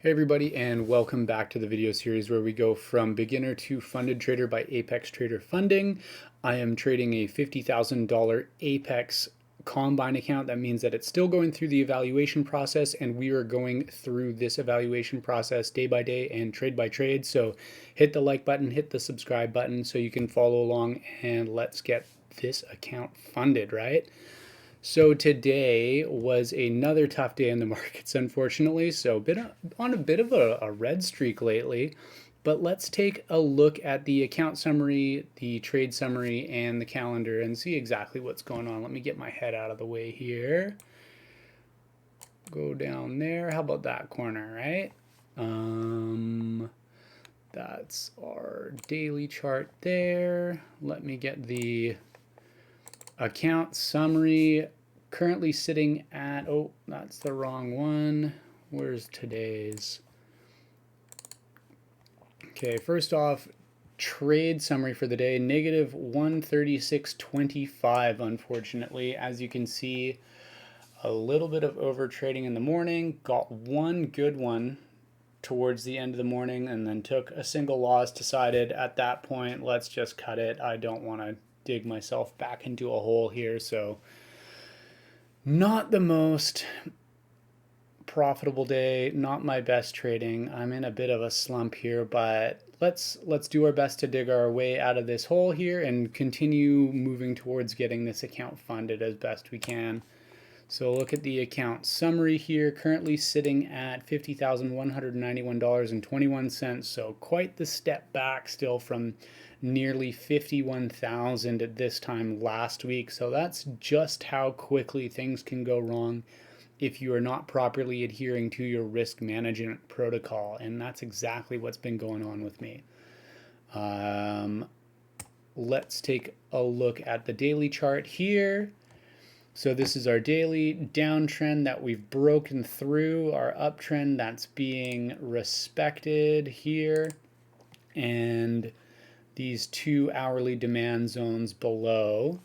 Hey everybody, and welcome back to the video series where we go from beginner to funded trader by Apex Trader Funding. I am trading a $50,000 Apex Combine account. That means that it's still going through the evaluation process, and we are going through this evaluation process day by day and trade by trade. So hit the like button, hit the subscribe button so you can follow along, and let's get this account funded, right? So today was another tough day in the markets, unfortunately. So on a bit of a red streak lately. But let's take a look at the account summary, the trade summary, and the calendar and see exactly what's going on. Let me get my head out of the way here. Go down there. How about that corner, right? That's our daily chart there. Let me get the account summary. Currently sitting at, oh, that's the wrong one. Where's today's? Okay, first off, trade summary for the day, negative 136.25, unfortunately. As you can see, a little bit of over trading in the morning, got one good one towards the end of the morning, and then took a single loss, decided at that point, let's just cut it. I don't want to dig myself back into a hole here, so not the most profitable day, not my best trading. I'm in a bit of a slump here, but let's do our best to dig our way out of this hole here and continue moving towards getting this account funded as best we can. So look at the account summary here, currently sitting at $50,191.21. So quite the step back still from nearly 51,000 at this time last week. So that's just how quickly things can go wrong if you are not properly adhering to your risk management protocol. And that's exactly what's been going on with me. Let's take a look at the daily chart here. So this is our daily downtrend that we've broken through, our uptrend that's being respected here, and these 2 hourly demand zones below.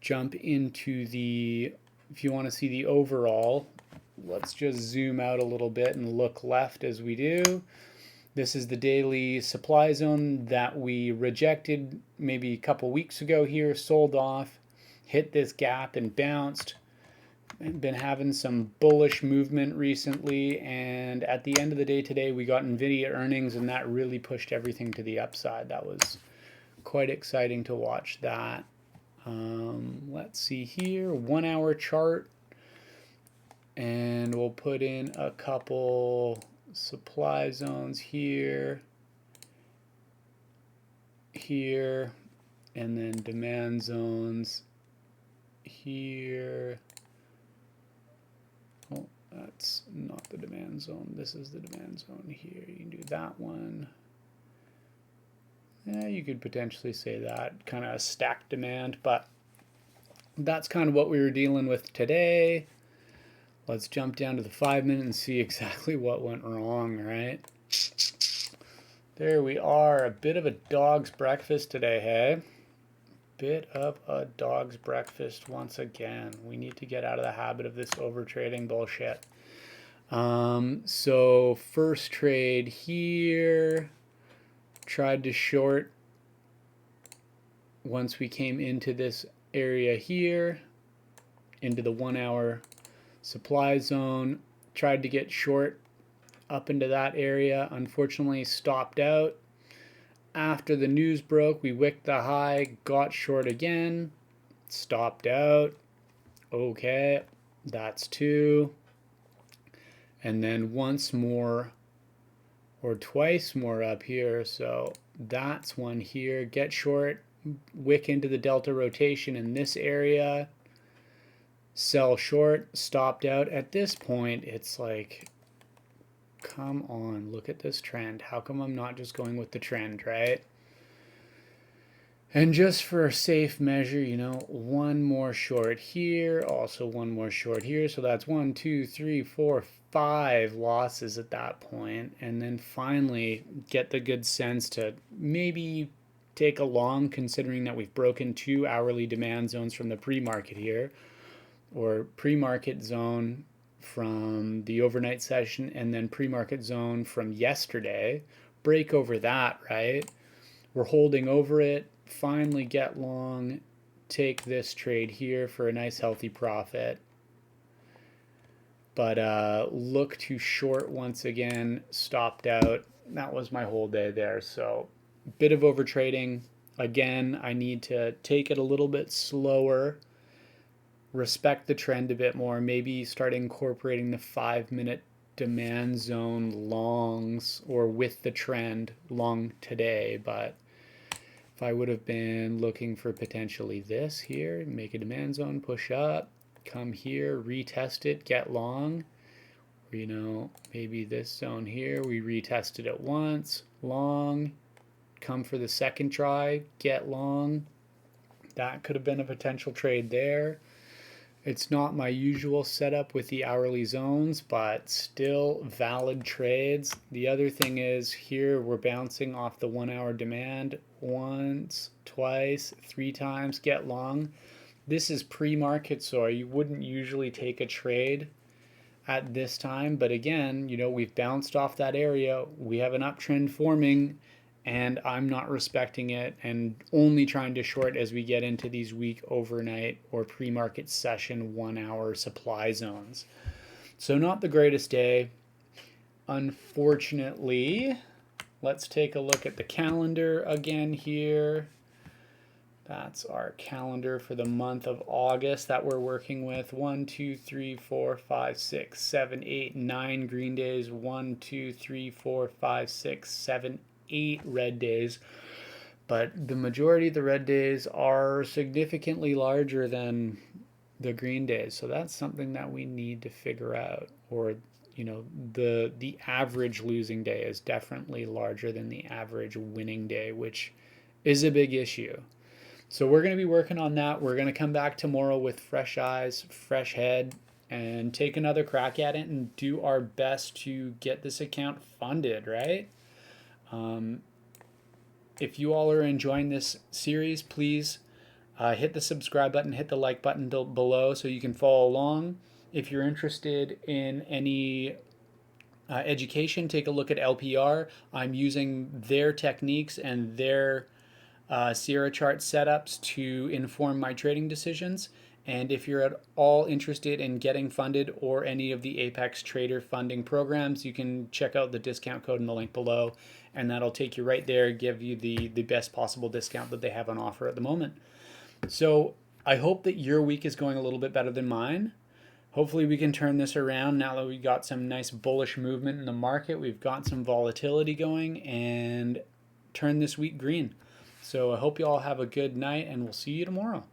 Jump into the, if you want to see the overall, let's just zoom out a little bit and look left as we do. This is the daily supply zone that we rejected maybe a couple weeks ago here, sold off, hit this gap and bounced. Been having some bullish movement recently, and at the end of the day today we got Nvidia earnings, and that really pushed everything to the upside. That was quite exciting to watch that. Let's see here, 1 hour chart, and we'll put in a couple supply zones here, and then demand zones here. Oh, that's not the demand zone. This is the demand zone here. You can do that one. Yeah, you could potentially say that, kind of a stacked demand, but that's kind of what we were dealing with today. Let's jump down to the 5-minute and see exactly what went wrong, right? There we are. A bit of a dog's breakfast today, hey? Bit of a dog's breakfast once again. We need to get out of the habit of this overtrading bullshit. So first trade here, tried to short once we came into this area here, into the 1 hour supply zone, tried to get short up into that area, unfortunately stopped out. After the news broke, we wicked the high, got short again, stopped out. Okay, that's 2. And then once more or twice more up here. So that's 1 here. Get short, wick into the delta rotation in this area, sell short, stopped out. At this point, it's like, come on, look at this trend. How come I'm not just going with the trend, right? And just for a safe measure, you know, 1 more short here, also 1 more short here. So that's 1, 2, 3, 4, 5 losses at that point. And then finally get the good sense to maybe take a long, considering that we've broken 2 hourly demand zones from the pre-market here, or pre-market zone from the overnight session and then pre-market zone from yesterday. Break over that, right? We're holding over it, finally get long, take this trade here for a nice healthy profit. But look to short once again, stopped out. That was my whole day there. So bit of over trading. Again, I need to take it a little bit slower, respect the trend a bit more, maybe start incorporating the 5-minute demand zone longs or with the trend long today. But if I would have been looking for potentially this here, make a demand zone, push up, come here, retest it, get long. Or, maybe this zone here, we retested it once, long, come for the second try, get long. That could have been a potential trade there. It's not my usual setup with the hourly zones, but still valid trades. The other thing is here we're bouncing off the 1 hour demand once, twice, 3 times, get long. This is pre-market, so you wouldn't usually take a trade at this time. But again, we've bounced off that area. We have an uptrend forming, and I'm not respecting it and only trying to short as we get into these weak overnight or pre-market session 1 hour supply zones. So not the greatest day, unfortunately. Let's take a look at the calendar again here. That's our calendar for the month of August that we're working with. 1, 2, 3, 4, 5, 6, 7, 8, 9 green days. 1, 2, 3, 4, 5, 6, 7, 8 red days. But the majority of the red days are significantly larger than the green days. So that's something that we need to figure out. Or, the average losing day is definitely larger than the average winning day, which is a big issue. So we're going to be working on that. We're going to come back tomorrow with fresh eyes, fresh head, and take another crack at it and do our best to get this account funded, right? If you all are enjoying this series, please hit the subscribe button, hit the like button below so you can follow along. If you're interested in any education, take a look at LPR. I'm using their techniques and their Sierra chart setups to inform my trading decisions. And if you're at all interested in getting funded or any of the Apex Trader funding programs, you can check out the discount code in the link below, and that'll take you right there, give you the best possible discount that they have on offer at the moment. So I hope that your week is going a little bit better than mine. Hopefully we can turn this around now that we got some nice bullish movement in the market. We've got some volatility going and turn this week green. So I hope you all have a good night, and we'll see you tomorrow.